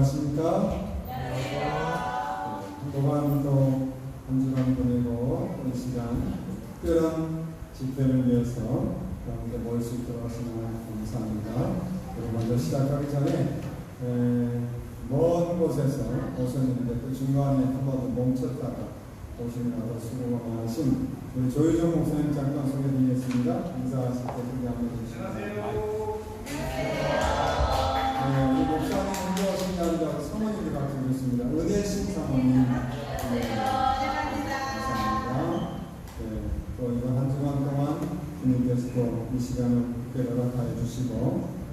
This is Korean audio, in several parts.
안녕하십니까? 한동안 또 한 주간 보내고 이 시간 특별한 집회를 위해서 가운데 모일 수 있도록 하시면 감사합니다. 그리고 먼저 시작하기 전에 먼 곳에서 오셨는데 또 중간에 한 번 멈췄다가 오시느라고 수고가 많으신 우리 조유정 목사님 잠깐 소개드리겠습니다. 인사하실 때 크게 한번 해주시면 안녕하세요. 이 목사님 혼자 오신 게 아니라 사모님들 같이 오셨습니다. 은혜신 사모님. 감사합니다. 또 이번 한 주간 동안 주님께서 또 이 시간을 특별히 허락하여 주시고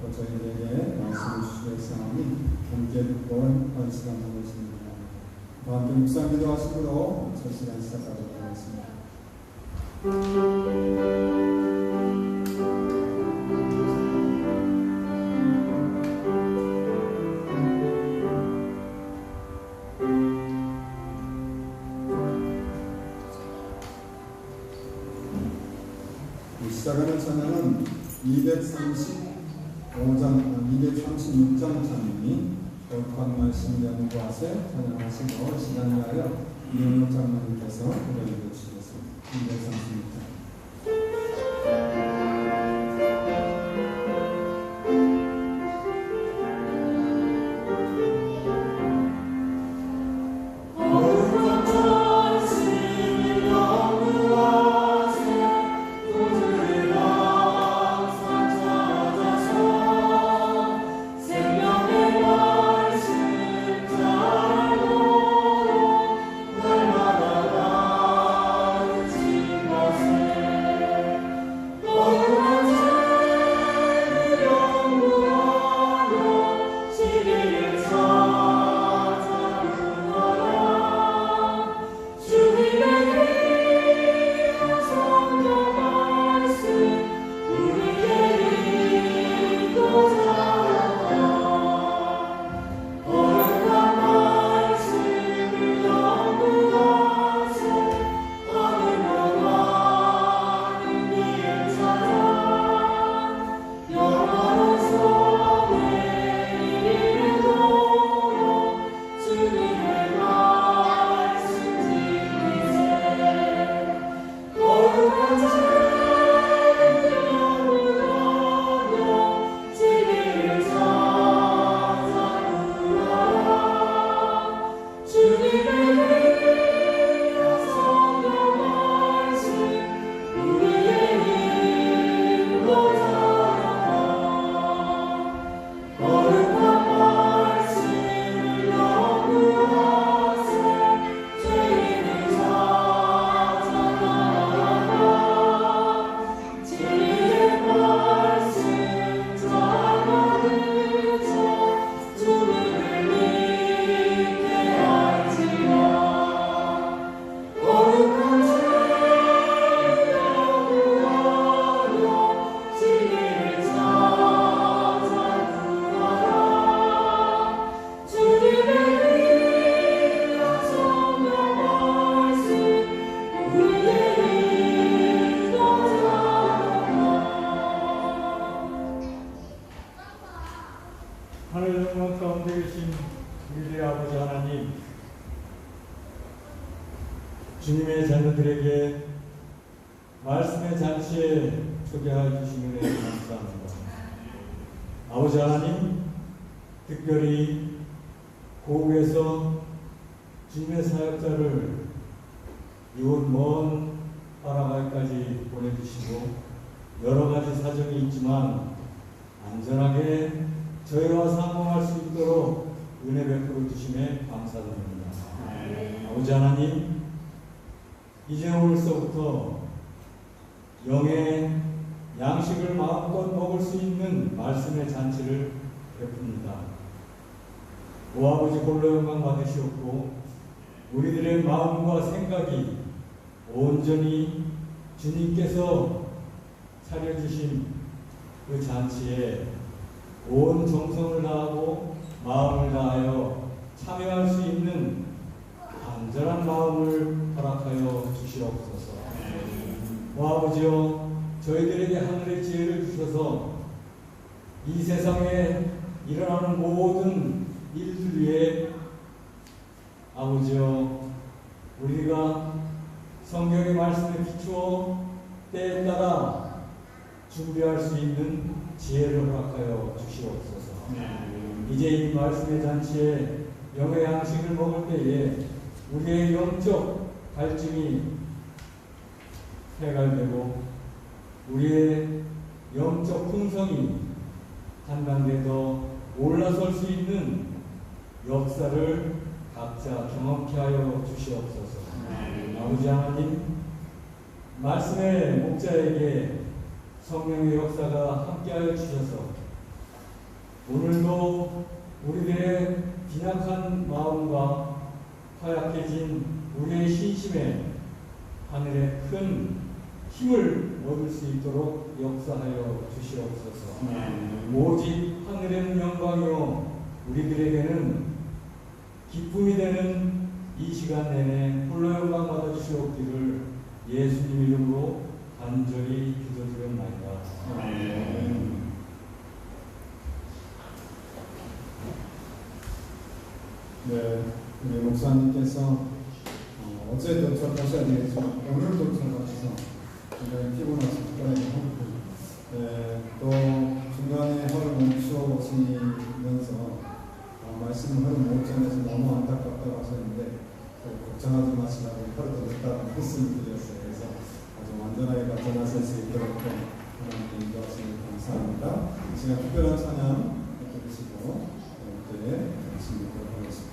또 저희들에게 말씀을 주시길 사오니 함께 듣고 온 시간 보내십니다. 함께 묵상 기도하시므로 첫 시간 시작하도록 하겠습니다. 시작하는 찬양은 236장 찬양이 거룩한 말씀 연구하세 찬양하시고 시간 위하여 이현옥 장로님께서 고백해 주시겠습니다. 236장 주님의 자녀들에게 말씀의 잔치에 초대하여 주신 은혜 감사합니다. 아버지 하나님, 특별히 고국에서 주님의 사역자를 이곳 먼 파라과이까지 보내주시고 여러 가지 사정이 있지만 안전하게 저희와 상봉할 수 있도록 은혜 베풀어 주심에 감사드립니다. 아버지 하나님, 이제 오늘서부터 영의 양식을 마음껏 먹을 수 있는 말씀의 잔치를 베풉니다. 오 아버지 홀로 영광 받으시옵고 우리들의 마음과 생각이 온전히 주님께서 차려주신 그 잔치에 온 정성을 다하고 마음을 다하여 참여할 수 있는 간절한 마음을 허락하여 주시옵소서. 오 아버지여, 저희들에게 하늘의 지혜를 주셔서 이 세상에 일어나는 모든 일들 아버지여, 우리가 성경의 말씀에 비추어 때에 따라 준비할 수 있는 지혜를 허락하여 주시옵소서. 이제 이 말씀의 잔치에 영의 양식을 먹을 때에 우리의 영적 갈증이 해갈되고 우리의 영적 풍성이 한 단계 더 올라설 수 있는 역사를 각자 경험케 하여 주시옵소서. 아버지 하나님, 말씀의 목자에게 성령의 역사가 함께하여 주셔서 오늘도 우리들의 빈약한 마음과 허약해진 우리의 신심에 하늘의 큰 힘을 얻을 수 있도록 역사하여 주시옵소서. 오직 하늘에는 영광이요 우리들에게는 기쁨이 되는 이 시간 내내 홀로 영광 받아 주시옵기를 예수님 이름으로 간절히 기도드렸나이다. 네, 우리 목사님께서 어제도 도착하셔야 되겠지만 오늘도 도착하셔서 굉장히 피곤하실 거예요. 또 중간에 허를 멈추어 오시면서 말씀을 하루 못 전해서 너무 안타깝다고 하셨는데 걱정하지 마시라고 하루도 늦다고 말씀을 드렸어요. 그래서 아주 완전하게 발전하실 수 있도록 하나님께 인도하시니 감사합니다. 이 시간 특별한 찬양 해주시고 이렇게 진행하도록 하겠습니다.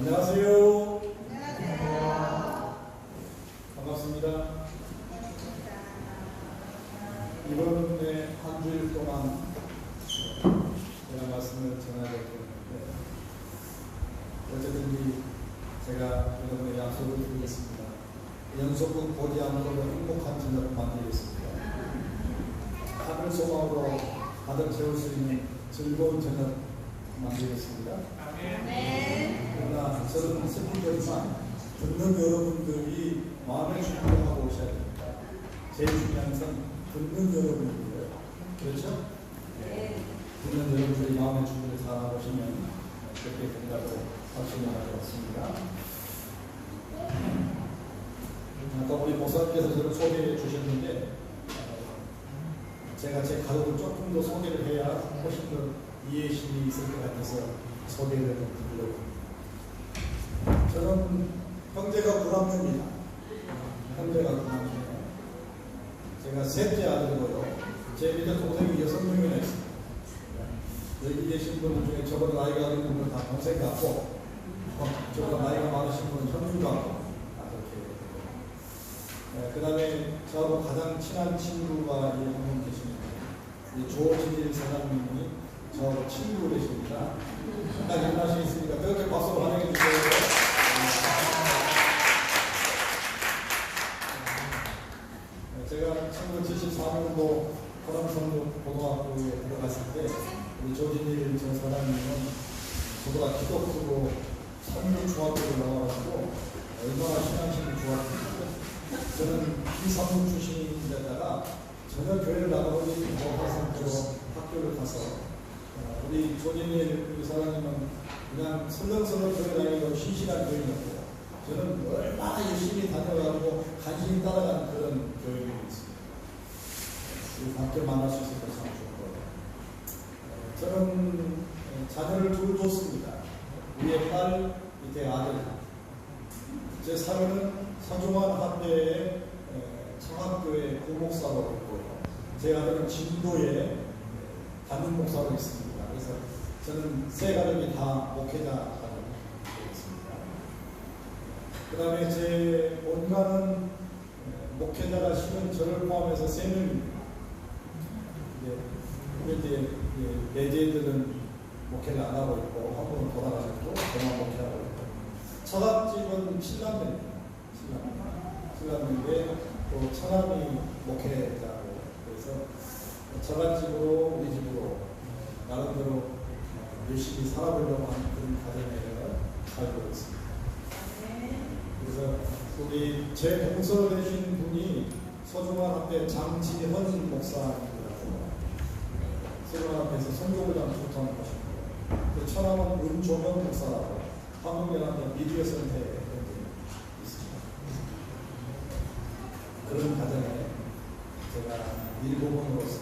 안녕하세요. 반갑습니다. 이번에 한 주일 동안 제가 말씀을 전하려고 했는데 어쨌든지 제가 여러분의 약속을 드리겠습니다. 연속극 보지 않고도 행복한 저녁 만들겠습니다. 하늘 소망으로 가득 채울 수 있는 즐거운 저녁 만들겠습니다. 그러나 저는 슬픈 거지만 듣는 여러분들이 마음의 준비를 하고 오셔야 됩니다. 제일 중요한 것은 듣는 여러분들이에요. 그렇죠? 듣는 여러분들이 마음의 준비를 잘 하고 오시면 그렇게 된다고 확신을 가져왔습니다. 아까 우리 목사님께서 저를 소개해 주셨는데 제가 제 가족을 조금 더 소개를 해야 훨씬 더 이해심이 있을 것 같아서 소개를 좀 드리려고 합니다. 저는 형제가 9남매입니다. 형제가 9남매예요. 제가 셋째 아들이고요. 제 밑에 동생이 6명이나 있습니다. 여기 계신 분 중에 저보다 나이가 어린 분은 다 동생 같고 저보다 나이가 많으신 분은 형님 같고 그 다음에 저하고 가장 친한 친구가 한 분 계십니다. 조진일 사장님이 저하고 친구 되십니다. 딱 연락이 있으니까 그렇게 박수로 환영해 주세요. 제가 1974년도 호남성중 고등학교에 들어갔을 때 우리 조진일 전 사장님은 저보다 키도 크고 삼류중학교를 나와가지고 얼마나 신앙심이 좋았는지 저는 비상문 출신인데다가 전혀 교회를 나가보니 모화산으로 학교를 가서 우리 조진일 우리 사장님은 그냥 설렁설렁 교회 다니고 신실한 교인이었고 저는 얼마나 열심히 다녀가지고 간신히 따라가는 그런 교인이 있습니다. 우리 함께 만날 수 있어서 참 좋고 저는 자녀를 둘 뒀습니다. 위에 딸, 밑에 아들. 제 사위는 서중환 학교의 청학교의 부목사로 있고요. 제 아들은 진도의 담임 목사로 있습니다. 그래서 저는 세 가족이 다 목회자가 되겠습니다. 그 다음에 제 본가는 목회자가 실은 저를 포함해서 3명입니다. 이제 내제들은 목회를 안 하고 있고 한 분은 돌아가셨고 저만 목회하고 있고 처갓집은 7남매입니다. 7남매인데 또 처남이 목회자고 그래서 처갓집으로 우리 집으로 나름대로 열심히 살아보려고 하는 그런 가정에 살고 있습니다. 그래서 우리 제 동서 되신 분이 서중환 앞에 장진헌 목사님이라고 서중환 앞에서 선교부장 주통하는 것이고 처남은 은조명 목사라고 한국연합회 미디어 센터에 있습니다. 그런 가정에 제가 일부분으로서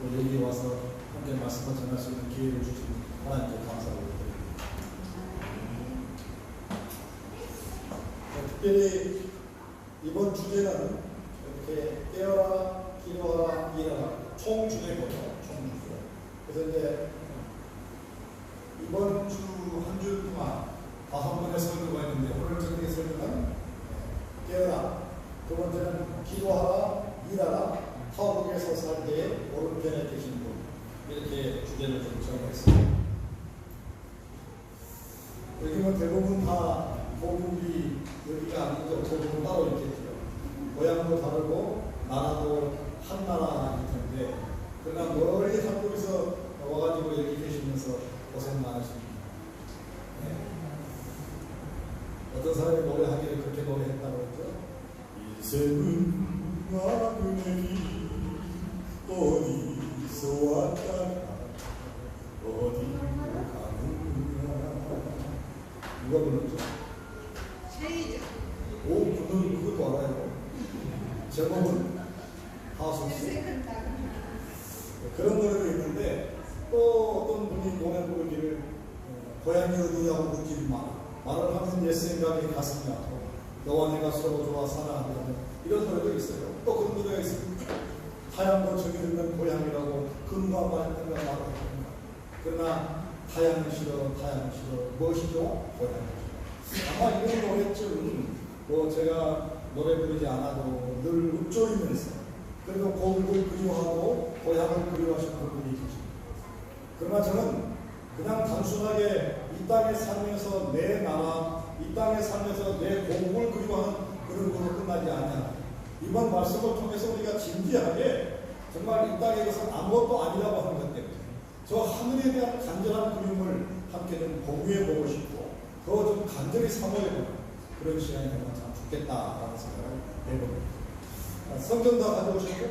또 여기 와서 함께 말씀을 전할 수 있는 기회를 주신 하나님께 감사를 드립니다. 특별히 이번 주제는 이렇게 깨어라, 기도하라, 일하라 총 주제거든요. 총 주제. 그래서 이제 이번 주 한 주 동안 5번의 설교가 있는데 오늘 저녁에 설교는 깨어라, 두 번째는 기도하라, 일하라, 타국에서 살 때에 오른편에 계신 분 이렇게 주제를 좀 정했습니다. 여기는 대부분 다 고국이 여기가 아니죠. 고국은 따로 있겠죠. 모양도 다르고 나라도 한 나라일 텐데 그러나 멀리 한국에서 와가지고 여기 계시면서 고생 많으십니다. 어떤 사람이 노래하기를 그렇게 노래했다고 했죠. 인생은 나그네니 어디서 왔다가 어디로 가는가. 누가 불렀죠? 오, 그것도 알아요. 제목은 하수씨. 그런 노래도 있는데 또 어떤 분이 노래 부르기를 고향이 어디냐고 묻지 마. 말을 하면 옛 생각이 가슴이 아프고 너와 내가 서로 좋아 사랑한다는 이런 노래도 있어요. 또 그런 노래가 있습니다. 타양도 저기 들면 고향이라고 근무한다 했던가 말을 했던가. 그러나 타양은 싫어, 타양은 싫어. 무엇이죠? 고향이죠. 아마 이런 노래쯤 뭐 제가 노래 부르지 않아도 늘 읊조리면서 그래도 고국을 그리워하고 고향을 그리워하시는 분들이 계십니다. 그러나 저는 그냥 단순하게 이 땅에 살면서 내 나라, 이 땅에 살면서 내 고국을 그리워하는 그런 걸로 끝나지 않냐. 이번 말씀을 통해서 우리가 진지하게 정말 이 땅에 것은 아무것도 아니라고 하는 것 때문에 저 하늘에 대한 간절한 그림을 함께 좀 공유해 보고 싶고 더 좀 간절히 사모해보는 그런 시간이 되면 참 좋겠다라는 생각을 해봅니다. 성경 다 가져오셨죠?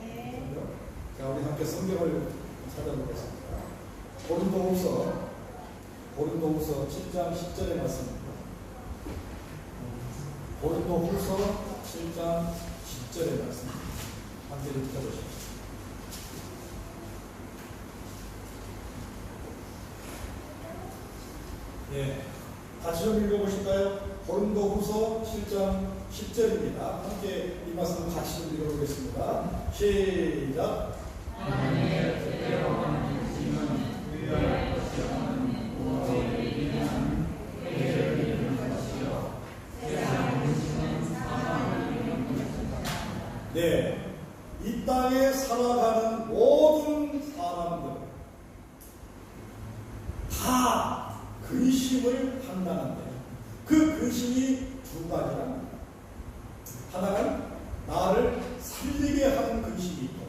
네. 자, 우리 함께 성경을 찾아보겠습니다. 고린도후서 7장 10절의 말씀입니다. 고린도후서 7장 10절의 말씀 함께 읽어보십시오. 예, 같이 좀 읽어보실까요? 고린도후서 7장 10절입니다. 함께 이 말씀 같이 좀 읽어보겠습니다. 시작. 하나님의 뜻대로 주시는 위대한 것이요 우리에게는 해를 이루는 것이요 세상을 주시는 사랑을 이루는 것이다. 네, 이 땅에 살아가는 모든 사람들 다 근심을 한다는데 그 근심이 두 가지랍니다. 하나는 나를 살리게 하는 근심이 있고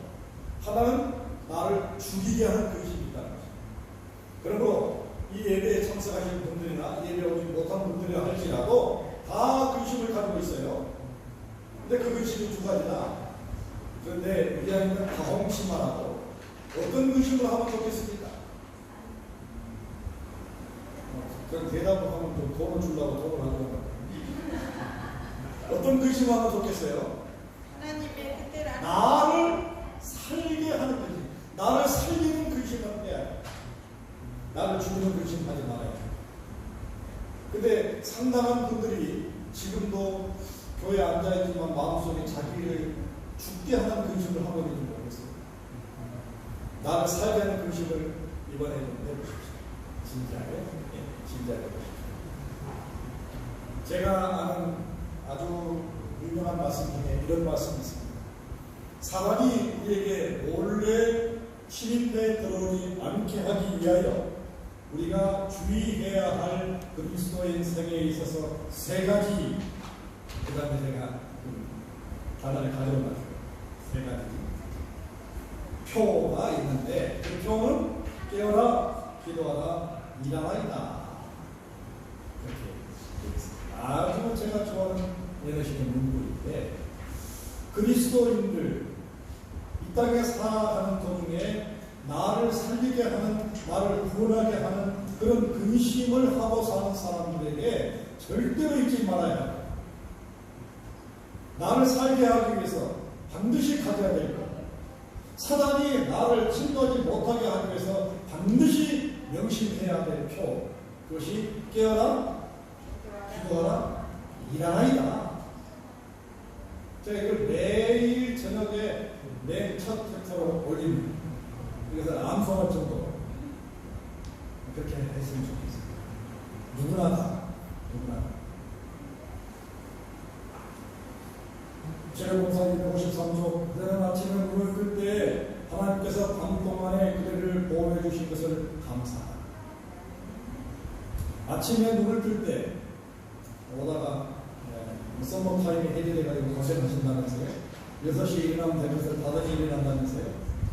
하나는 나를 죽이게 하는 근심이 있다는 것입니다. 그러므로 이 예배에 참석하신 분들이나 예배 오지 못한 분들이라 할지라도 다 근심을 가지고 있어요. 근데 그 근심이 두 가지다. 그런데 우리 안에는 다홍치마라고 어떤 근심을 하면 좋겠습니까? 그럼 대답을 하면 좀 돈을 주려고 돈을 하는 어떤 근심을 하면 좋겠어요? 하나님의 뜻대로 나를 살게 하는 근심, 나를 살리는 근심을 해야 해. 나를 죽이는 근심 하지 말아요. 근데 상당한 분들이 지금도 교회에 앉아있지만 마음속에 자기를 죽게 하는 근심을 하고 있는지 모르겠어요. 나를 살게 하는 근심을 이번에 좀 해보십시오. 진짜로 해보십시오. 제가 아는 아주 유명한 말씀 중에 이런 말씀이 있습니다. 사단이 우리에게 몰래 침입해 들어오지 않게 하기 위하여 우리가 주의해야 할 그리스도인 생애에 있어서 세 가지, 그 다음에 제가 단어를 가져온 세 가지 표가 있는데 그 표는 깨어라, 기도하라, 일어나이다. 이렇게 아주 제가 좋아하는 예너신의 문구인데 그리스도인들 이 땅에 살아가는 도중에 나를 살리게 하는, 나를 구원하게 하는 그런 근심을 하고 사는 사람들에게 절대로 잊지 말아야 합니다. 나를 살게 하기 위해서 반드시 가져야 될 것. 사단이 나를 침노하지 못하게 하기 위해서 반드시 명심해야 될 표. 그것이 깨어라, 기도하라, 일어나이다. 제가 이걸 매일 저녁에 맨 첫 텍스트로 올립니다. 그래서 암송할 정도로 그렇게 했으면 좋겠습니다. 누구나 다, 누구나 다. 제레봉사님 53조 그대는 아침에 눈을 뜰 때 하나님께서 밤 동안에 그대를 보호해 주신 것을 감사하다. 아침에 눈을 뜰 때 오다가 썸머타임이 해제돼가지고 고생하신다면서요. 6시에 일어나면 될 것을 5시에 일어난다면서요.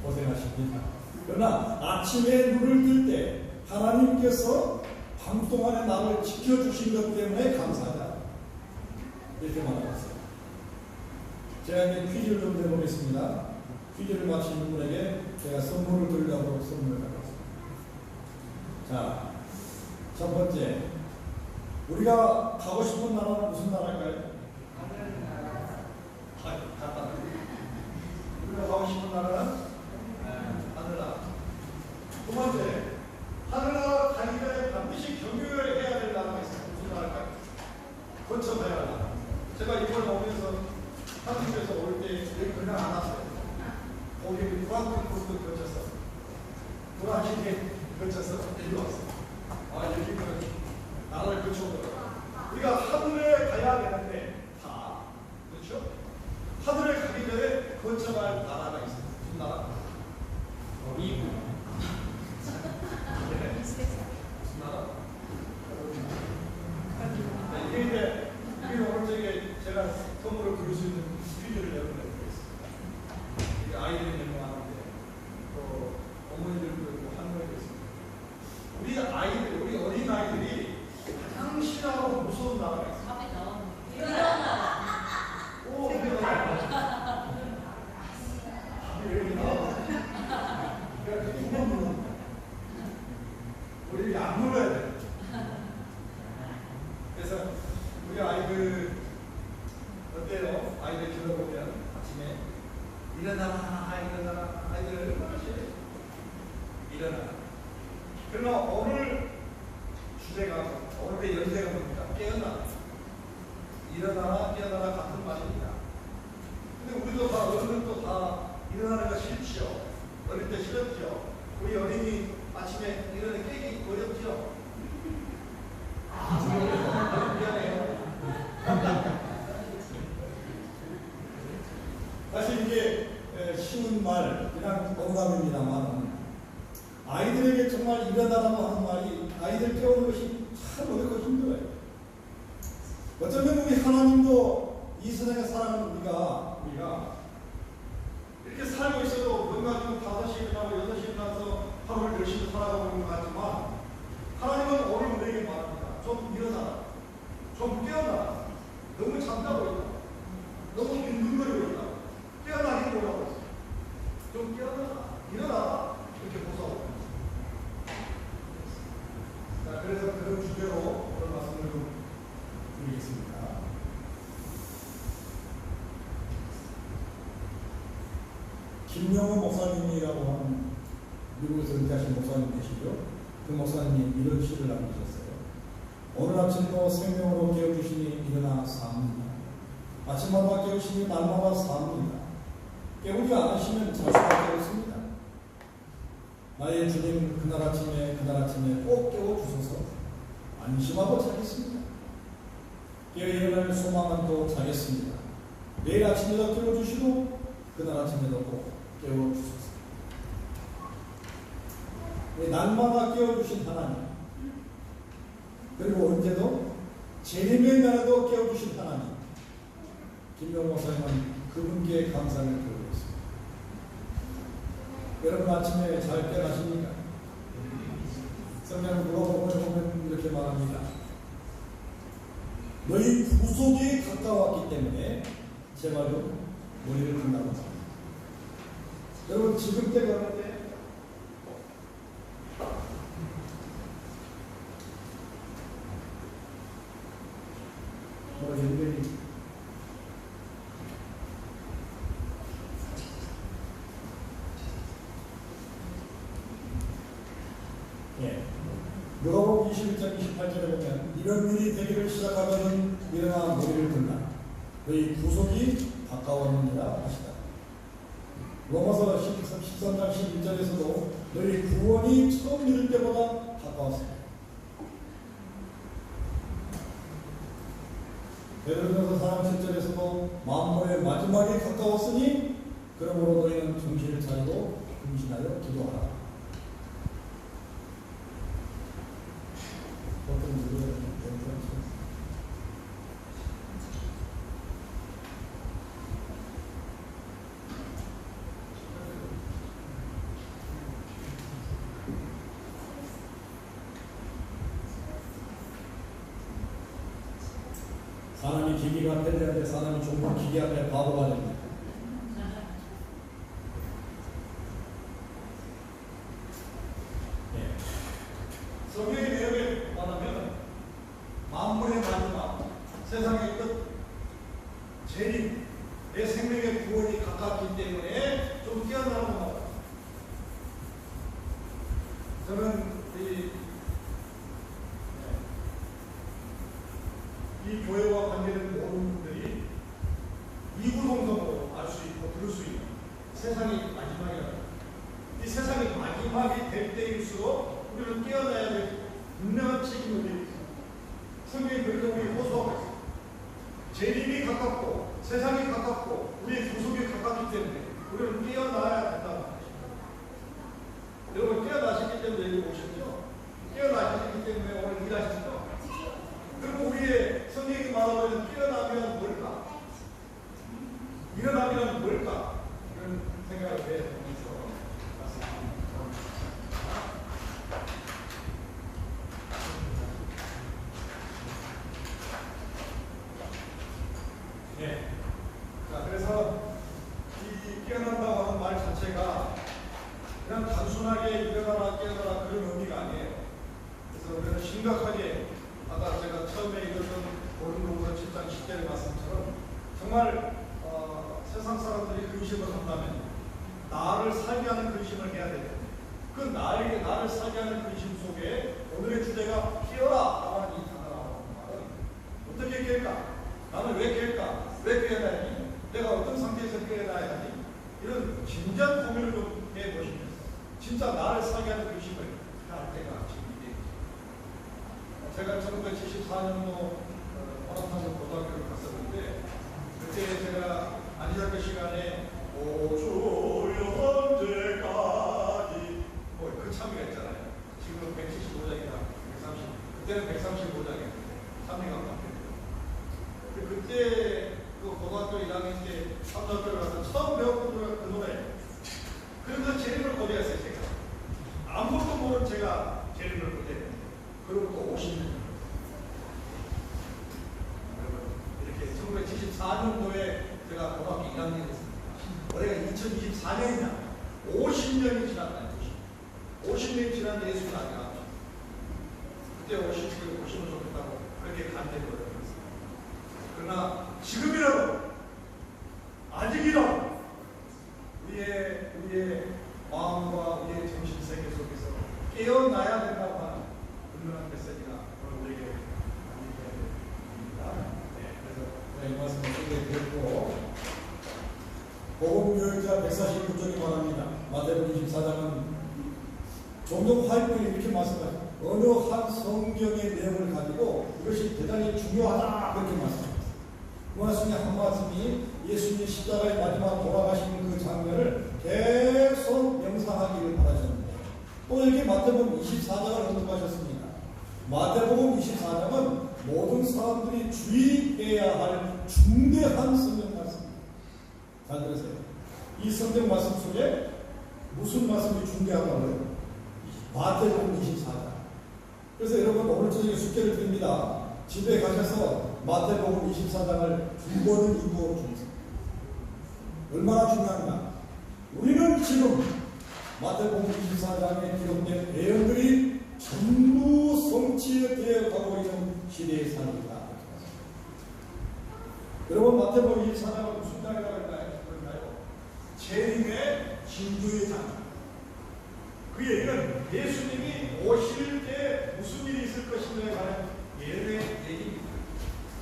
고생하십니다. 그러나 아침에 눈을 뜰 때 하나님께서 밤 동안에 나를 지켜주신 것 때문에 감사하다. 이렇게 말하셨어요. 제가 이제 퀴즈를 좀 내보겠습니다. 퀴즈를 마치는 분에게 제가 선물을 드리려고 선물을 가져왔습니다. 자, 첫 번째. 우리가 가고 싶은 나라는 무슨 나라일까요? 우리가 가고 싶은 나라는 하늘나라. 두 번째, 하늘나라 가기 전에 반드시 경유를 해야 될 나라가 있어요. 무슨 나라일까요? 거쳐가야 할 나라. 제가 이걸 오면서 한국에서 올 때 여기 그냥 안 왔어요. 거기 프랑크푸르트 거쳐서 브라질에 거쳐서 일로 왔어요. 아, 여기 그 나라를 거쳐오더라고요. 일어나라. 그러나 오늘 주제가 오늘의 연세가 뭡니까? 깨어나. 일어나라 깨어나라 같은 말입니다. 근데 우리도 다 어른들도 다 일어나는 거 싫지요. 어릴 때 싫었죠. 우리 어린이 아침에 일어나 깨기 어렵죠. 미안해요. 사실 이게 쉬운 말, 그냥 농담입니다만 아이들에게 정말 일어나라고 하는 말이 아이들 깨우는 것이 참 어렵고 힘들어요. 어쩌면 우리 하나님도 이 세상에 살아가는 우리가 이렇게 살고 있어도 뭔가 좀 5시에 일어나고 6시에 일어나서 하루를 열심히 살아가고 있는 것 같지만 하나님은 오늘 우리에게 말합니다. 좀 일어나라. 좀 깨어나라. 너무 잠자고 있다. 너무 빈둥거리고 있다. 깨어나기 뭐라고 했어요. 좀 깨어나라. 일어나라. 이렇게 보소. 자, 그래서 그런 주제로 오늘 말씀을 좀 드리겠습니다. 김영호 목사님이라고 하는 미국에서 은퇴하신 목사님 계시죠? 그 목사님이 이런 시를 남기셨어요. 오늘 아침도 생명으로 깨워주시니 일어나 삽니다. 아침마다 깨우시니 날마다 삽니다. 깨우지 않으시면 잘 수밖에 없습니다. 나의 주님 그날 아침에 꼭 깨워주소서. 안심하고 자겠습니다. 깨어 일어날 소망은 또 자겠습니다. 내일 아침에도 깨워주시고 그날 아침에도 꼭 깨워주소서. 날마다 깨워주신 하나님, 그리고 언제도 재림의 날에도 깨워주신 하나님, 김영호 목사님은 그분께 감사를 드리고 있습니다. 여러분 아침에 잘 깨어나십니까? 성경을 물어보면 이렇게 말합니다. 너희 구속이 가까웠기 때문에 제발로 머리를 든다고 합니다. 여러분 지금 때가 어때? 연결이 누가복음 21장 28절에 보면 이런 일이 되기를 시작하면 일어나 머리를 든다. 너희 구속이 가까웠느니라 하시다. 로마서 13장 11절에서도 너희 구원이 처음 믿을 때보다 가까웠습니다. 베드로전서 4장 7절에서도 만물의 마지막에 가까웠으니 그러므로 너희는 정신을 차리고 근신하여 기도하라. 사람이 기기가 펠레한데 사람이 종종 기기 앞에 바보가 됩니다. 성경의 내용에 말하면 만물의 마지막, 세상의 끝, 재림, 내 생명의 구원이 가깝기 때문에 좀 깨어나라고 말합니다. 저는 이 교회와 관계된 모든 분들이 이구동성으로 알 수 있고 들을 수 있는 세상이 마지막이라는 이 세상이 마지막이 될 때일수록 우리는 깨어나야 될 분명한 책임을 지고 있습니다. 성경이 그렇게 우리 호소하고 있습니다. 재림이 가깝고 세상이 가깝고 우리의 구속이 가깝기 때문에 우리는 깨어나야 된다고 하십니다. 여러분 깨어나시기 때문에 여기 오셨죠? 깨어나시기 때문에 오늘 일하시죠? 그리고 우리의 성경이 말하고 있는 깨어나면 뭘까? 일어나면 뭘까? 이런 생각을 해보면서 네. 자, 그래서 이 깨어난다고 하는 말 자체가 그냥 단순하게 일어나라 깨어나라 그런 의미가 아니에요. 그래서 우리는 심각하게 아까 제가 처음에 읽었던 고린도후서 7장 10절의 말씀처럼 정말 세상 사람들이 근심을 한다면 나를 살게 하는 근심을 해야 되는데 그 나를 살게 하는 근심 속에 오늘의 주제가 깨어라 라는 이 단어라고 하는 말은 어떻게 깰까? 나는 왜 깰까? 왜 깨어나야 하니? 내가 어떤 상태에서 깨어나야 하니? 이런 진지한 고민을 좀 해보시면서 진짜 나를 살게 하는 근심을 할 때가 지금이에요. 제가 1974년도 화랑산 고등학교를 갔었는데 그때 제가 안희작교 시간에 오 주여 언제까지 그 참미가 있잖아요. 지금은 175장이나 130, 그때는 135장이었는데 참미가 바뀌었어요. 그때 그 고등학교 1학년 때 참나교를 가서 처음 배웠던 그 노래. 그래서 재림을 고대했어요. 제가 아무것도 모르는 제가 재림을 고대했는데 그리고 또 50년 이렇게 1974년도에 제가 고등학교 1학년이 됐습니다. 올해가 2024년이냐 50년이 지났다. 50년이 지난 예수는 아직 안 왔죠. 그때 50을 좋겠다고 그렇게 간대를 했습니다. 그러나 지금이라도 아직이라도 우리의 마음과 우리의 정신세계 속에서 깨어나야 된다고 하는 분명한 메시지가 오늘 우리에게 안겨야 됩니다. 그래서 이 말씀을 소개해드렸고 복음교육자 149쪽이 말합니다. 마태복음 24장은 종종 화이트에 이렇게 말씀하죠. 어느 한 성경의 내용을 가지고 이것이 대단히 중요하다 그렇게 말씀합니다. 그 말씀에 한 말씀이 예수님이 십자가의 마지막 돌아가시는 그 장면을 계속 명상하기를 바라셨는데 또 이렇게 마태복음 24장을 언급하셨습니다. 마태복음 24장은 모든 사람들이 주의해야 할 중대한 성경 말씀입니다. 잘 들으세요. 이 성경 말씀 속에 무슨 말씀이 중대하다고요? 마태복음 24장. 그래서 여러분 오늘 저녁에 숙제를 드립니다. 집에 가셔서 마태복음 24장을 2번을 읽어 주세요. 얼마나 중요한가? 우리는 지금 마태복음 24장에 기록된 내용들이 전부 성취되어 가고 있는 시대에 삽니다. 여러분 마태복음 24장은 무슨 장이라고 할까요? 재림의 진주의 장. 그 얘기는 예수님이 오실 때 무슨 일이 있을 것인가에 관한 예언의 얘기입니다.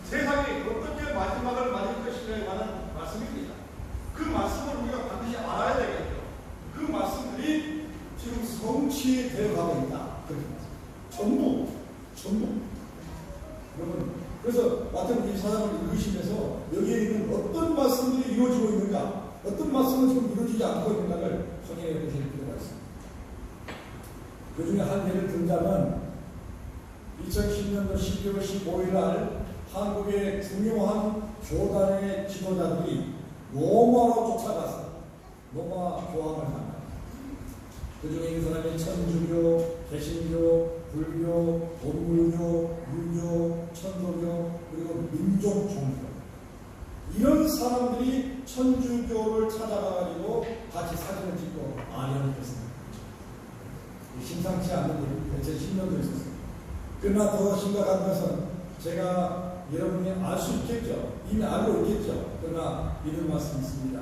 세상이 어떻게 마지막을 맞을 것인가에 관한 말씀입니다. 그 말씀을 우리가 반드시 알아야 되겠죠. 그 말씀들이 지금 성취되어 가고 있다. 그렇게 말씀입니다. 전부. 여러분, 그래서 마태복음 24장을 읽으시면서 여기에 있는 어떤 말씀들이 이루어지고 있는가, 어떤 말씀은 지금 이루어지지 않고 있는가를 확인해 보실 필요가 있습니다. 그 중에 한 예를 들자면 2010년도 12월 15일 날 한국의 중요한 교단의 지도자들이 로마로 쫓아가서 로마 교황을 만납니다. 그 중에 이 사람이 천주교, 개신교, 불교, 온불교, 유교, 천도교, 그리고 민족 종교. 이런 사람들이 천주교를 찾아가가지고 같이 사진을 찍고 아련을 했습니다. 심상치 않은 일이 대체 10년도 있었어요. 그러나 더 심각한 것은 제가 여러분이 알 수 있겠죠. 이미 알고 있겠죠. 그러나 이런 말씀이 있습니다.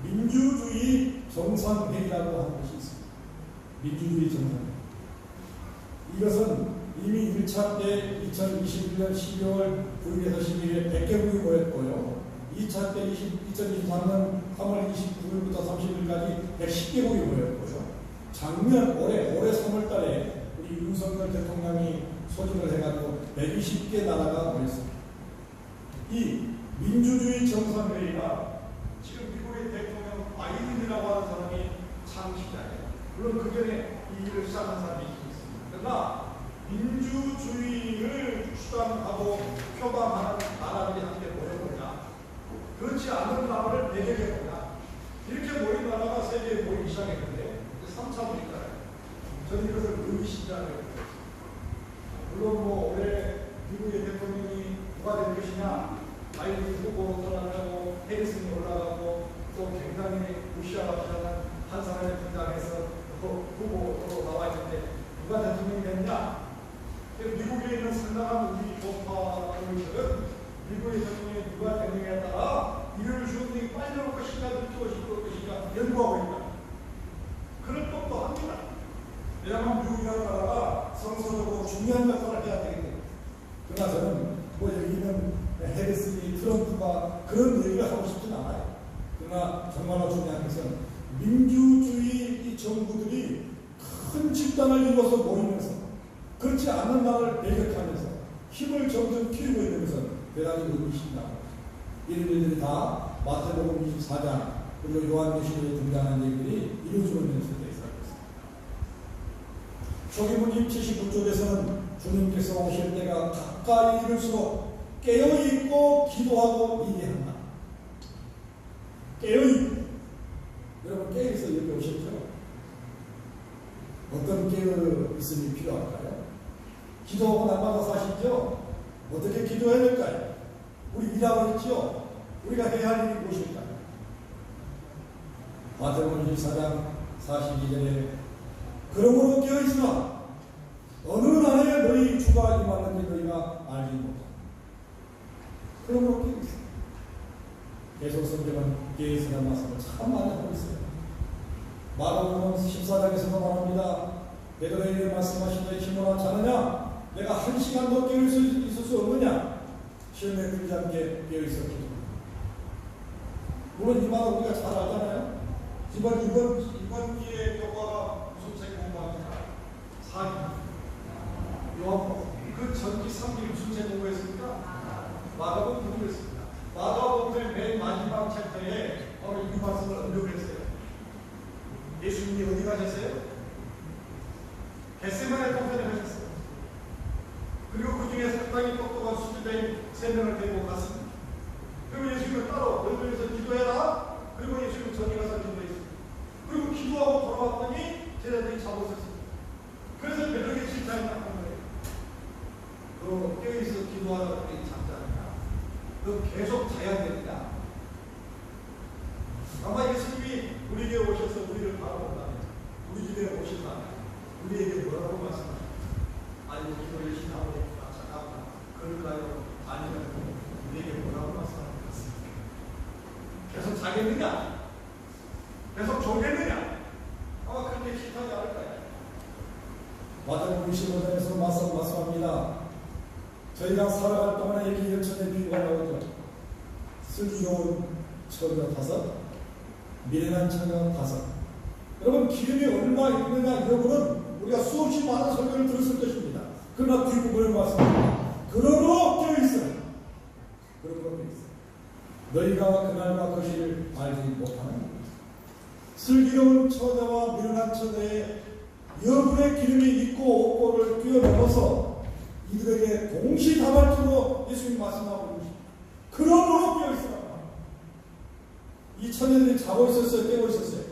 민주주의 정상회의라고 하는 것이 있습니다. 민주주의 정상회의. 이것은 이미 1차 때 2021년 12월 9일에서 12일에 100개국이 모였고요. 2차 때 2023년 3월 29일부터 30일까지 110개국이 모였고요. 작년 올해 3월 달에 우리 윤석열 대통령이 소집을 해가지고 120개 나라가 모였습니다. 이 민주주의 정상회의가 지금 미국의 대통령 바이든이라고 하는 사람이 창시자예요. 물론 그 전에 이 일을 시작한 사람이 있습니다. 그러나 민주주의를 주장하고 표방하는 나라들이 함께 모여보냐, 그렇지 않은 나라를 배격해보냐, 이렇게 모인 나라가 세계에 모이기 시작했는데 3차 보니까요. 저는 이것을 의미심장을 했습니다. 물론 올해 미국의 대통령이 누가 될 것이냐, 바이든 후보 떠나가고 해리슨이 올라가고 또 굉장히 러시아가 주장한 한 사람의 등장해서 후보로 나와 있는데 누가 대통령이 됐냐? 미국에 있는 상당한 우리 교파들은 미국의 대통령이 누가 되느냐에 따라 이를 주는데 빨리 올 것인가 늦게 오실 것인가 연구하고 있다. 그런 것도 합니다. 왜냐하면 미국이라는 나라가 성서적으로 중요한 역할을 해야 되기 때문에. 그러나 저는 뭐 여기는 해리스니 트럼프가 그런 얘기를 하고 싶진 않아요. 그러나 정말로 중요한 것은 민주주의 이 정부들이 큰 집단을 이루어서 모이면서 그렇지 않은 나라를 배격하면서 힘을 점점 키우고 있는 것은 대단히 의미심다. 이런 일들이 다 마태복음 24장 그리고 요한계시록에 등장하는 얘기들이 이루어지고 있는 세대에 있습니다. 초기문임 79쪽에서는 주님께서 오실 때가 가까이 이를수록 깨어있고 기도하고 예배한다. 깨어있고. 여러분 깨어있어 여기 오셨죠? 어떤 깨어있음이 필요할까요? 기도하고 날마다 사시죠? 어떻게 기도해야 될까요? 우리 일하고 있죠? 우리가 해야 할 일이 무엇일까요? 마태복음 24장 42절에 그러므로 깨어있으라 어느 날에 너희 주가 임하는지 너희가 알지 못한다. 그러므로 깨어있으라. 계속 성경은 깨어있으라는 말씀을 참 많이 하고 있어요. 마가복음 14장에서도 말합니다. 베드로에게 말씀하시되 힘으로 자느냐? 내가 1시간도 깨어있을 수 없느냐? 시험에 들지 않게 깨어있었기. 물론 이 말은 우리가 잘 알잖아요. 이번 기회의 교과가 무슨 책 공부합니까? 사기. 그 전기 3기 무슨 책 공부했습니까? 마가복음 공부했습니다. 마가복음의 맨 마지막 챕터에 바로 이 말씀을 언급했어요. 예수님이 어디 가셨어요? 겟세마네 동산에 가셨어요. 그리고 그 중에 상당히 똑똑한 수주자인 3명을 데리고 갔습니다. 그리고 예수님을 따로 너희들에서 기도해라. 그리고 예수님은 저기 가서 기도했습니다. 그리고 기도하고 돌아왔더니 제자들이 자고 있었습니다. 그래서 베드로에게 질타를 한 거예요. 너 깨어있어 기도하다가 잠자느냐? 너 계속 자야 되느냐? 아마 예수님이 우리에게 오셔서 우리를 바라본다면, 우리 집에 오신다면 우리에게 뭐라고 말씀하십니까? 아니 기도를 신하고 잠깐만 그럴까요? 아니면 우리에게 뭐라고 말씀하십니까? 계속 자겠느냐? 계속 졸겠느냐? 아마 그렇게 싫다지 않을까요? 마태복음 25장에서 말씀합니다. 저희가 살아갈 동안에 여기 열천의 비유가 나오죠. 슬기로운 처녀 5, 미련한 처녀 5. 여러분 기름이 얼마 있느냐 이런 거는 우리가 수없이 많은 설교를 들었을 것입니다. 그러나 뒷부분을 말씀합니다. 그러므로 깨어있으라. 그러므로 깨어있으라. 너희가 그날과 그 시를 알지 못하는 슬기로운 처녀와 미련한 처녀의 여분의 기름이 있고 없고를 뛰어넘어서 이들에게 동시다발적으로 예수님이 말씀하고 계십니다. 그러므로 깨어있으라. 이 처녀들이 자고 있었어요? 깨고 있었어요?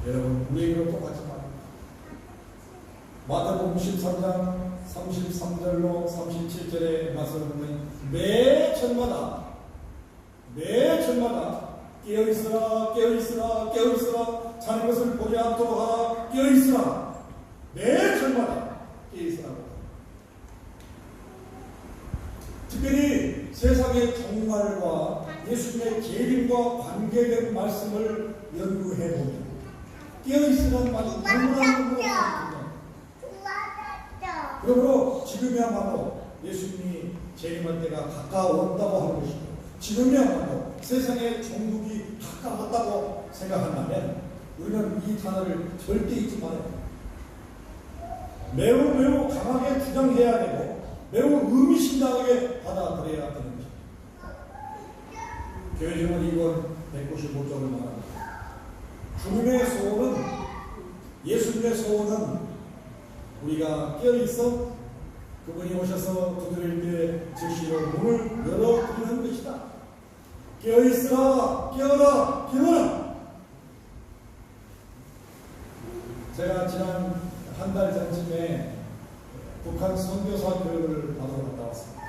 여러분 우리에게도 똑같이 말합니다. 마태복음 13장 33절로 37절의 말씀을 보면 매 철마다 깨어있으라 깨어있으라 깨어있으라 자는 것을 보지 않도록 하라 깨어있으라 매 철마다 깨어있으라고. 특별히 세상의 종말과 예수님의 재림과 관계된 말씀을 연구해보면 깨어있으라는 말이 너무나 그러므로 지금이야말로 예수님이 재림할 때가 가까웠다고 하는 것이고 지금이야말로 세상의 종국이 가까웠다고 생각한다면 우리는 이 단어를 절대 잊지 말아야 합니다. 매우 강하게 주장해야 되고 매우 의미심장하게 받아들여야 되는 것입니다. 교회정은 2권 195쪽을 말합니다. 주님의 소원은 예수님의 소원은 우리가 깨어있어 그분이 오셔서 두드릴 때 즉시로 문을 열어드리는 것이다. 깨어있으라 깨어라 깨어라. 제가 지난 한 달 전쯤에 북한 선교사 교육을 받으러 갔다 왔습니다.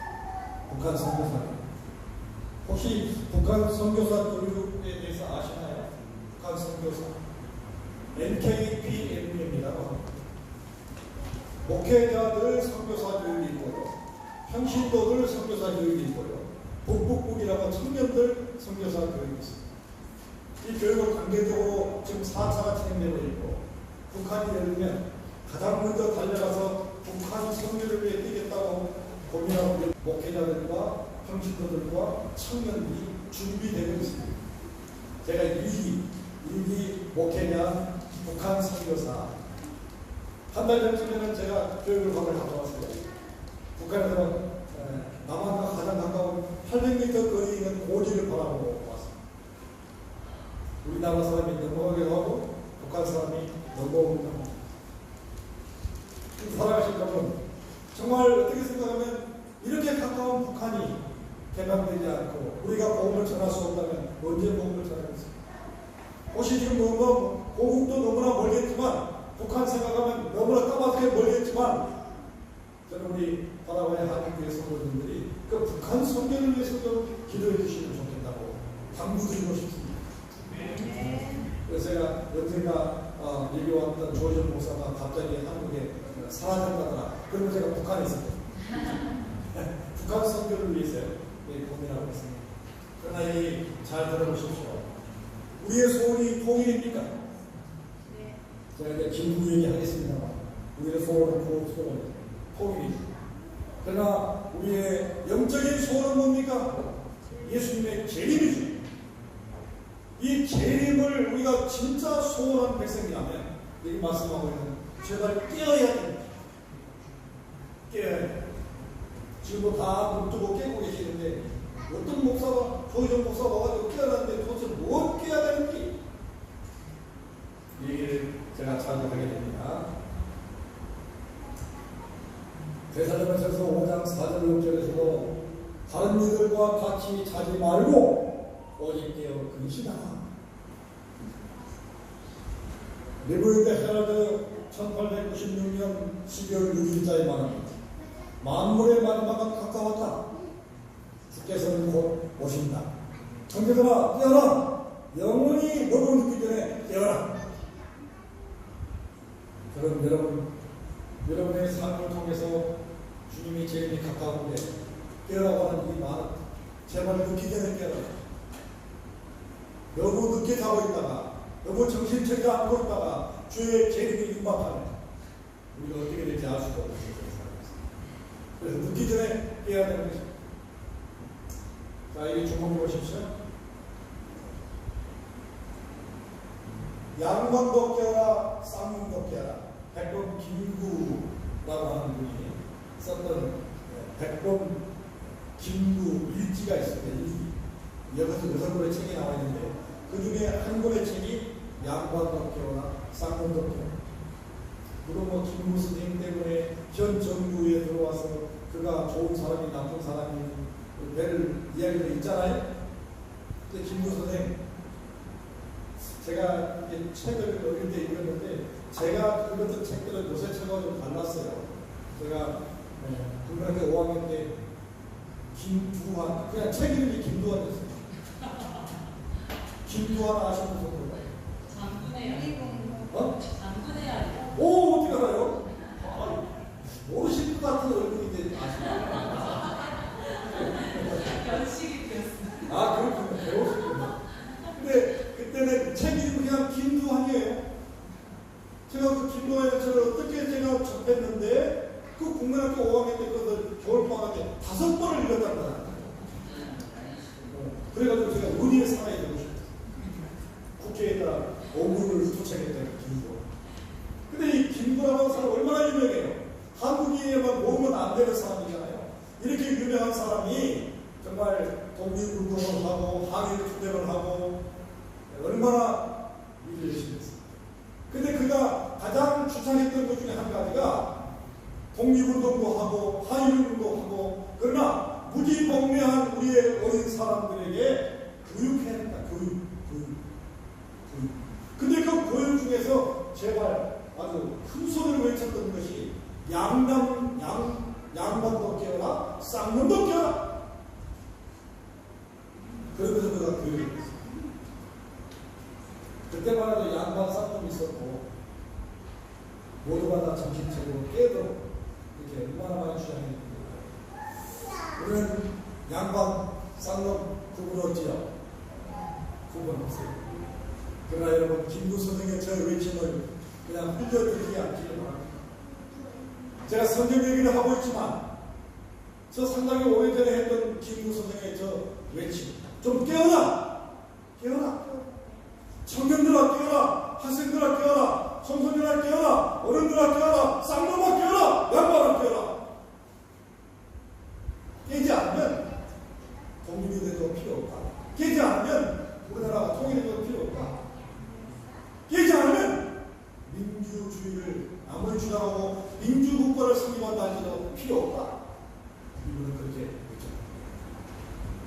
북한 선교사 교육. 혹시 북한 선교사 교육에 대해서 아시나요? 북한 선교사 NKPM입니다. 목회자들 선교사 교육이 있고요. 평신도들 선교사 교육이 있고요. 북북북이라고 청년들 선교사 교육이 있습니다. 이 교육을 단계적으로 지금 4차가 진행되고 있는 북한이 예를 들면 가장 먼저 달려가서 북한 성교를 위해 뛰겠다고 고민하고 있는 목회자들과 형식도들과 청년들이 준비되고 있습니다. 제가 일기 목회자 북한 선교사 한 달 전쯤에는 제가 교육을 갔다 왔어요. 북한에서 남한과 가장 가까운 800m 거리에 있는 고지를 바라보고 왔습니다. 우리나라 사람이 넘어가기도 하고 북한 사람이 넘어오기도 하고 살아가신 분은 정말 어떻게 생각하면 이렇게 가까운 북한이 개방되지 않고 우리가 복음을 전할 수 없다면 언제 복음을 전하겠습니까? 혹시 지금 뭐 고국도 너무나 멀겠지만 북한 생각하면 너무나 까맣게 멀겠지만 저는 우리 바다와의 한국교회 성도님들이 그 북한 선교를 위해서도 기도해 주시면 좋겠다고 당부드리고 싶습니다. 그래서 제가 언젠가 얘기왔던 조전 목사가 갑자기 한국에 사라졌다더라. 그러면 제가 북한에 있었거든요. 북한 선교를 위해서 고민하고 있습니다. 그러나 잘 들어보십시오. 우리의 소원이 통일입니까? 네. 제가 이제 김구 얘기하겠습니다만 우리의 소원은 통일이죠. 그러나 우리의 영적인 소원은 뭡니까? 예수님의 재림이죠. 이 재림을 우리가 진짜 소원한 백성이라면 여기 말씀하고 있는 제발 깨어야 됩니다. 깨어야 됩니다. 지금도 다 눈 뜨고 깨고 계시는데 어떤 목사가 조희정 목사가 와가지고 깨어났는데 도대체 뭘 깨어야 되는지 이 얘기를 제가 자주 하게 됩니다. 대사전에서 5장 4절 6절에서도 다른 이들과 같이 자지 말고 오직 깨어 근신하라. 리브인드 헤럴드 1896년 12월 6일자에 말합니다. 만물의 마지막은 가까웠다. 주께서는 곧 오신다. 형제들아 깨어라. 영원히 너로 늦기 전에 깨어라. 그럼 여러분의 삶을 통해서 주님이 재림이 가까운데 깨어라고 하는 이 말은 제발 늦기 전에 깨어라. 너무 늦게 자고 있다가 너무 정신 차리지 않고 있다가 주의 재림이 임박하면 우리가 어떻게 될지 알 수가 없어요. 그래서 늦기 전에 깨어야 되는 것입니다. 자, 여기 주목해 보십시오. 양반도 깨어라, 쌍문도 깨어라. 백범 김구라고 하는 분이 썼던 백범 김구 일지가 있습니다. 여기서 6권의 책이 나와 있는데 그 중에 한 권의 책이 양반도 깨어라, 쌍문도 깨어라. 물론 뭐 김구 스님 때문에 현 정부에 들어와서 그가 좋은 사람이 나쁜 사람이 배를 이야기를 있잖아요. 근데 김구 선생 제가 책을 어릴 때 읽었는데 제가 읽었던 책들은 요새 책하고 좀 달랐어요. 제가 국민학교 5학년 때 김두한 그냥 책 이름이 김두한이었어요. 김두한 아시는 분들? 장군의 장군의 아니요? 오, 어떻게 알아요? 모르실 것 같은 얼굴인데 아시나요? 연식이 되었어요. 아, 그렇군요. 배우셨군요. 근데 그때는 책 이름이 그냥 김두한이에요. 제가 그 김두한의 책을 어떻게 제가 접했는데 그 국민학교 5학년 때 그것을 겨울방학에 5번을 읽었단 말이에요. 그래가지고 제가 의리의 사나이 되고 싶어요. 국회에다 오문을 도착했다는 김구. 근데 이 김구라고 하는 사람 얼마나 유명해요. 한국인에만 모으면 안 되는 사람이잖아요. 이렇게 유명한 사람이 정말 독립운동을 하고 항일 투쟁을 하고 얼마나 일을 열심히 했습니까? 근데 그가 가장 주창했던 것 중에 한 가지가 독립운동도 하고 항일운동도 하고 그러나 무지몽매한 우리의 어린 사람들에게 교육해야 된다. 교육. 근데 그 교육 중에서 제발 아주 큰 소리를 외쳤던 것이 양반도 깨어라, 쌍문도 깨어라. 그러면서 그가 교육을 했어요. 그때만 해도 양반 쌍문이 있었고 모두가 다 정신차리고 깨도록 이렇게 얼마나 많이 주장했는데 우리는 양반, 쌍문 구분 없지요? 구분 없어요. 그러나 여러분 김구 선생의 저 외침을 그냥 흘려들이지 않기를 바랍니다. 제가 성경 얘기를 하고 있지만 저 상당히 오래전에 했던 김구 선생의 저 외침, 좀 깨어라! 깨어라! 청년들아 깨어라! 학생들아 깨어라! 청소년아 깨어라! 어른들아 깨어라! 쌍놈아 깨어라! 양반아 깨어라! 깨지 않으면 독립운동도 필요 없다. 깨지 않으면 우리나라가 통일도 필요 없다. 깨지 않으면 민주주의를 아무리 주장하고 민주국가를 설립한다 할지라도 필요 없다. 이분은 그렇게 했죠.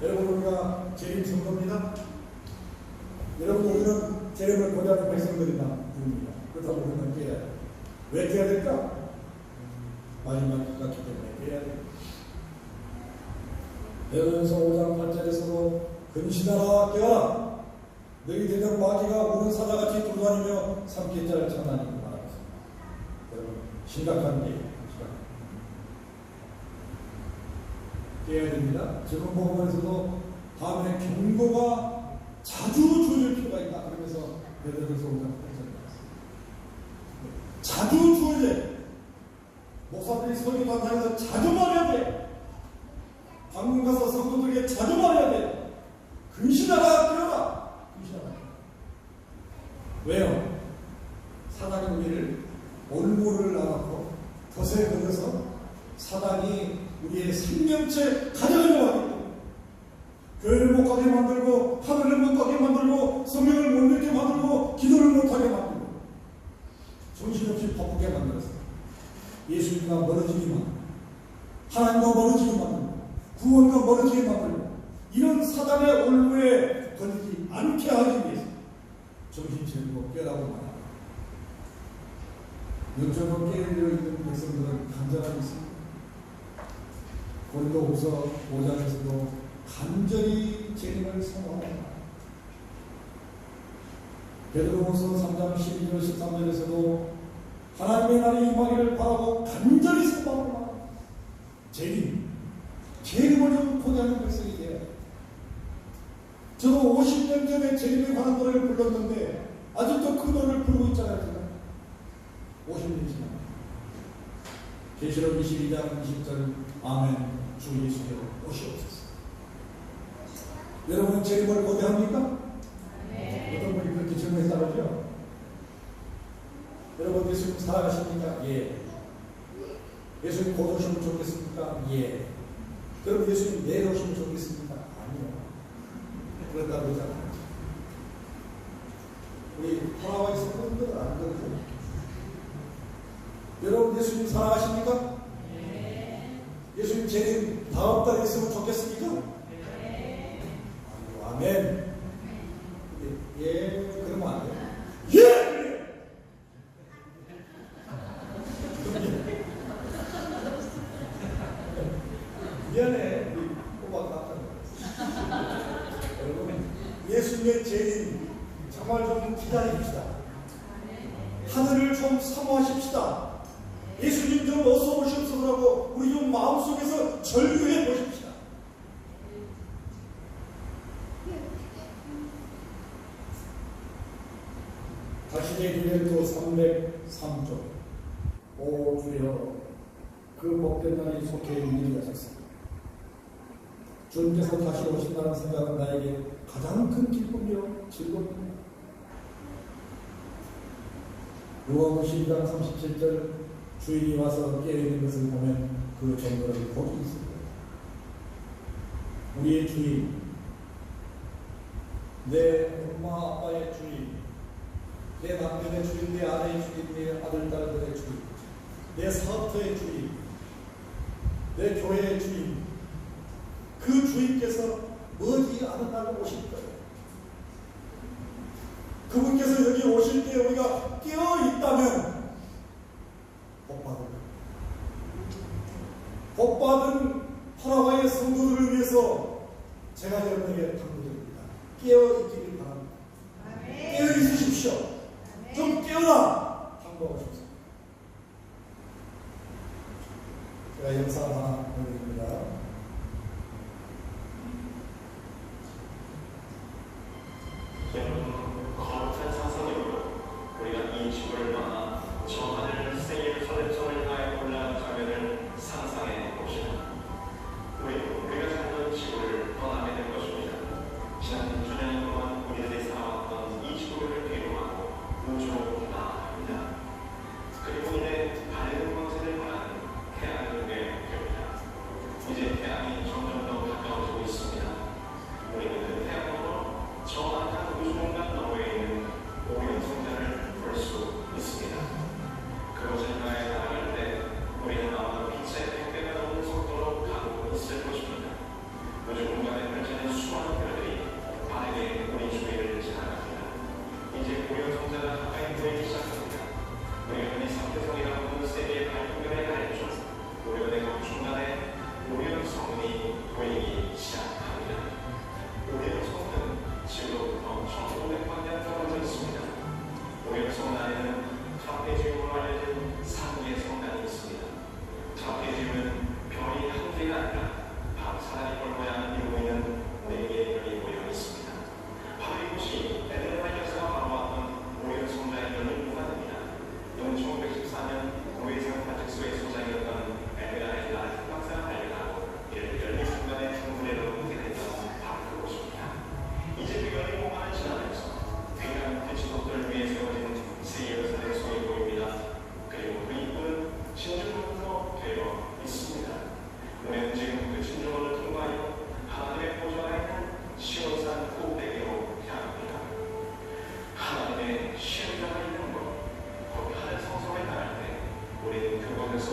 여러분, 우리가 재림 선거입니다. 여러분, 우리는 재림을 고대하는 백성들이나 누굽니다. 그러다 우리는 깨야 돼. 왜 깨야 될까? 마지막 기각기 때문에 깨야 돼. 베드로전서 5장 8절에서도 근신하라 깨어라. 너희 대적 마귀가 우는 사자같이 돌아다니며 삼킬 자를 장난이고 말하겠습니다. 여러분, 심각한 일이에요. 깨어야 됩니다. 지금 복음에서도 다음에 경고가 자주 주어질 필요가 있다. 그러면서 베드로전서 5장 8절에 나왔습니다. 자주 주어져야. 목사들이 설교 단상에서 자주 말해야 돼. 방금 가서 성도들에게 자주 말해야 돼. 근신하라 깨어라. 근신하라. 왜요? 사단이 우리를 올무를 나가고 덫에 걸려서 사단이 우리의 생명체 가져가려고 하기 때문에 교회를 못 가게 만들고 하늘을 못 가게 만들고 성경을 못 읽게 만들고 기도를 못하게 만들고 정신없이 바쁘게 만들었어요. 예수님과 멀어지기만, 하나님과 멀어지게 만들고 구원과 멀어지게 만들고 이런 사단의 올무에 걸리지 않게 하기 위해서 정신 차리고 깨라고 말합니다. 영적으로 깨어져 있는 백성들은 간절함이 있습니다. 고린도후서 5장에서도 간절히 재림을 선언합니다. 베드로후서 3장 12절 13절에서도 하나님의 날이 임하기를 바라고 간절히 선언합니다. 재림을 좀 고대하는 백성이 돼야 돼요. 저도 50년 전에 재림에 관한 노래를 불렀는데 아직도 그 노래를 부르고 있잖아요. 제가 50년 지나 계시록 22장 20절 아멘. 주 예수께로 오시옵소서. 여러분은 재림을 고대합니까? 네. 어떤 분이 그렇게 질문했다고요? 여러분 예수님 살아가십니까? 예. 예수님 곧 오시면 좋겠습니까? 예. 여러분 예수님 내일 오시면 좋겠습니까? 아니요. 그렇다고 하잖아요. 우리 하나와 성도들은 안 그렇죠. 여러분 예수님 살아가십니까? 예수님 재림 다음 달에 있으면 좋겠습니까? 네. 아멘. 예, 그러면 안 돼요. 예! 미안해. 우리 꼬박 깜짝 여러분, 예수님의 재림 정말 좀 기다립시다. 하늘을 좀 사모하십시다. 예수님 좀 어서 오시옵소서라고 우리 좀 마음속에서 절규해 보십시다. 다시의 기념도 303조. 오 주여, 그 복된 날이 속해 있는 하셨습니다. 주님께서 다시 오신다는 생각은 나에게 가장 큰 기쁨이요 즐거움입니다. 요한복음 12장 37절 주인이 와서 깨어있는 것을 보면 그 정도를 복이 있습니다. 우리의 주인, 내 엄마 아빠의 주인, 내 남편의 주인, 내 아내의 주인, 내 아들 딸들의 주인, 내 사업터의 주인, 내 교회의 주인, 그 주인께서 머지 않은 날로 오실 거예요. 그분께서 여기 오실 때 우리가 깨어 있다면 복받은 파라과이의 성도들을 위해서 제가 여러분에게 당부드립니다. 깨어 있기를 바랍니다. 깨어 있으십시오. 좀 깨어라 당부하고 싶습니다. 제가 영상 하나 보여드립니다. 거룩한 사상으로 우리가 이 죽을 만한 저 하늘 세계의 소래점을 향해 올라가는 장면을 상상해 봅시다. 우리가 살던 지구를 떠나게 될 것입니다. 지난 6주년 동안 우리들이 살아왔던 이 지구를 뒤로하고 우주로 나아갑니다. 그리고 이제 밝은 광선을 바라는 태양을 보게 됩니다. 이제 태양이 점점 더 가까워지고 있습니다. 우리는 그 태양으로 저 한한 우주공간 너머에 있는 오리온 성전을 볼 수 있습니다. 그곳을 향해 나아갈 때 우리는 아마 빛의 100배가 넘는 속도로 가고 있을 것입니다. 우주공간에 펼쳐진 수많은 별들이 빠르게 우리 주위를 지나갑니다. 이제 오리온 성전은 가까이 보이기 시작합니다. 우리가 흔히 삼태성이라고 부르는 세계의 밝은 별의 가르쳐 오리온의 중간에 오리온 성문이 보이기 시작합니다. 오리온 성문은 지구로부터 1500만년 떨어져 있습니다. 오리온 성문 안에는 트라페지움으로 알려진 3개의 성단이 있습니다. 트라페지움은 별이 한 개가 아니라 사다리꼴 모양을 이루고 있는 4개의 별이 모여 있습니다. 바로 이곳이 에덴의 여사가 바라봤던 오리온 성전의 별을 보관합니다. 이는 1914년 노예생 파직소의 소장이었던 에드가의 라이프 박사가 발견하고 이를 열린 순간에 중분해로 획득했던 바로 그곳입니다. 이제 그 열린 공간을 지나면서 귀한 대치독들 위에 세워진 세 여사의 손이 보입니다. 그리고 그 입구는 진주문으로 되어 있습니다. 우리는 지금 그 진주문을 통과하여 하나님의 보좌가 있는 시온산 꼭대기로 향합니다. 하나님의 시온자가 있는 곳, 곧 하늘 성소에 나갈 때 우리는 그곳에서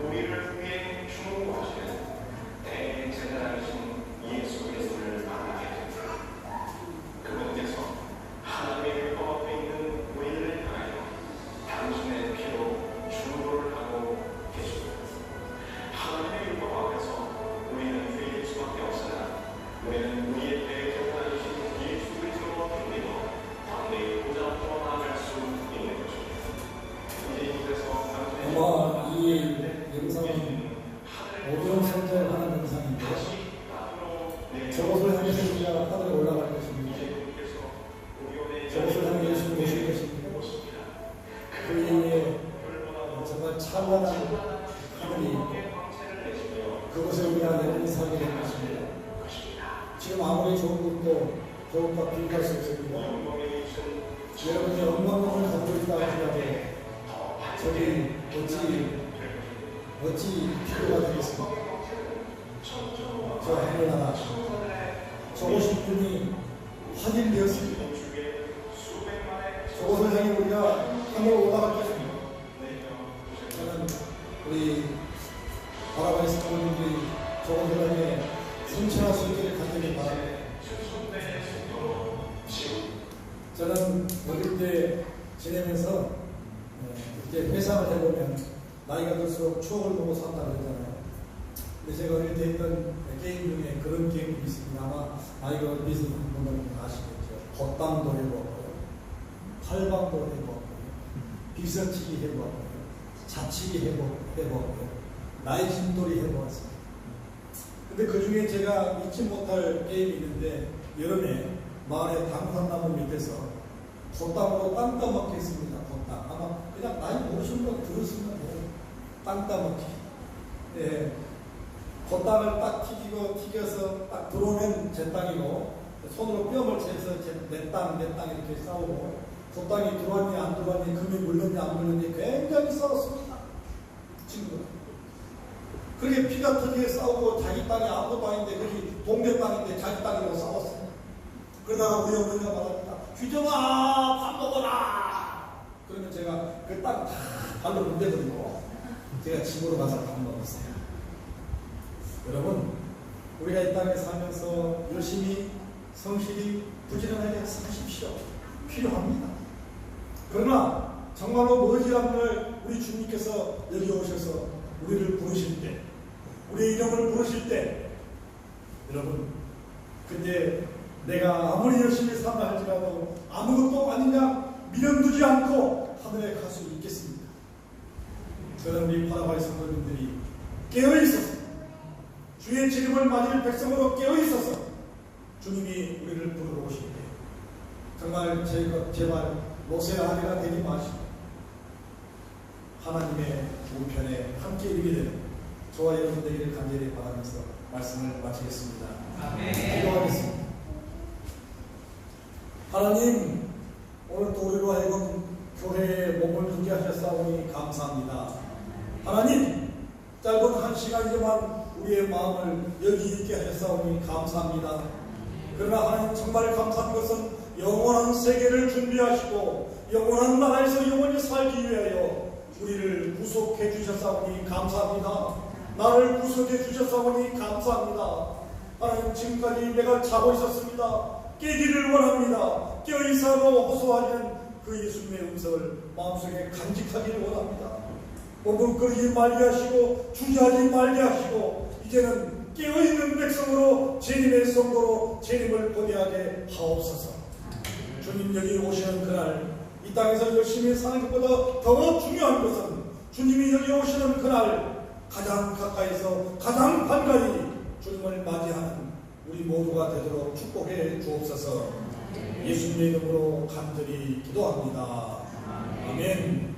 우리를 위해 중보하시는 대제사장이신 예수 그리스도를 만나게 됩니다. 그분께서 하나님의 율법 앞에 있는 우리를 향하여 당신의 피로 중보를 하고 계십니다. 하나님의 율법 앞에서 우리는 회개할 수밖에 없으나 우리는 우리의 대제사장이신 예수 그리스도로 믿어 담대히 보좌 앞으로 나아갈 수 있는 것입니다. 이제 이곳에서 아마 이 영상은 오리온 성전에 관한 영상인데 저것을 향해서 우리가 하늘에 올라갈 것입니다. 저것을 향해 예수를 모실 것입니다. 그 위에 정말 찬란한 하늘이 있고 그곳에 우리가 영원히 살게 될 것입니다. 지금 아무리 좋은 것도 저것과 비교할 수 없습니다. 여러분이 영광을 갖고 있다 하더라도 저기 어찌 필요가 되겠습니까? 저 하늘나라 저곳이 분이 확인되었습니다. 저곳을 향해 우리가 하늘로 올라갈 것입니다. 저는 우리 바라바의 성도님들이 저곳을 향해 승천할 수 있기를 간절히 바랍니다. 저는 어릴 때 지내면서 이렇게 회상을 해보면 나이가 들수록 추억을 보고 산다 그러잖아요. 근데 제가 어릴 때 했던 게임 중에 그런 게임이 있습니다. 아마 나이가 어리신 분들은 아시겠죠. 겉담도 해보고요, 팔방도 해보고요, 비서치기 해보고요, 자치기 해보고요, 나이 진돌이 해보았습니다. 근데 그 중에 제가 잊지 못할 게임이 있는데 여름에 마을의 당산나무 밑에서 겉담으로 땅 따먹기 했습니다. 겉담. 아마 그냥 나이 모르시는 분 들으시면 돼요. 땅 따먹기. 예. 겉담을 딱 튀겨서 딱 들어오면 제 땅이고, 손으로 뼘을 재서 내 땅 이렇게 싸우고, 겉담이 들어왔니 안 들어왔니, 금이 물렸니 안 물렸니 굉장히 싸웠습니다. 친구들. 그렇게 피가 터지게 싸우고 자기 땅이 아무것도 아닌데, 그게 동네 땅인데 자기 땅이라고 싸웠어요. 그러다가 우리 어머니가 말합니다. 규정아, 밥 먹어라! 그러면 제가 그 땅 다 발로 문대드리고 제가 집으로 가서 밥 먹었어요. 여러분, 우리가 이 땅에 살면서 열심히 성실히 부지런하게 사십시오. 필요합니다. 그러나 정말로 머지않은 날 우리 주님께서 여기 오셔서 우리를 부르실 때, 우리의 이름을 부르실 때, 여러분, 그때 내가 아무리 열심히 산다 할지라도 아무것도 아니냐 미련두지 않고 하늘에 갈 수 있겠습니까? 저는 우리 파라바이 성도님들이 깨어있어서 주의 지름을 맞을 백성으로 깨어있어서 주님이 우리를 부르러 오실 때 정말 제발 모세아리가 되지 마시고 하나님의 우편에 함께 이르게 되는 저와 여러분 되기를 간절히 바라면서 말씀을 마치겠습니다. 기도하겠습니다. 하나님, 오늘 또 우리로 하여금 교회에 몸을 두게 하셨사오니 감사합니다. 하나님, 짧은 한 시간이지만 우리의 마음을 여기 있게 하셨사오니 감사합니다. 그러나 하나님 정말 감사한 것은 영원한 세계를 준비하시고 영원한 나라에서 영원히 살기 위하여 우리를 구속해 주셨사오니 감사합니다. 나를 구속해 주셨사오니 감사합니다. 하나님, 지금까지 내가 자고 있었습니다. 깨기를 원합니다. 깨어있어로 호소하는 그 예수님의 음성을 마음속에 간직하기를 원합니다. 머뭇거리지 말게 하시고 주저하지 말게 하시고 이제는 깨어있는 백성으로 주님의 성도로 주님을 고대하게 하옵소서. 주님 여기 오시는 그날, 이 땅에서 열심히 사는 것보다 더 중요한 것은 주님이 여기 오시는 그날 가장 가까이서 가장 반가이 주님을 맞이하는 우리 모두가 되도록 축복해 주옵소서. 예수님의 이름으로 간절히 기도합니다. 아멘.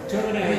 저번에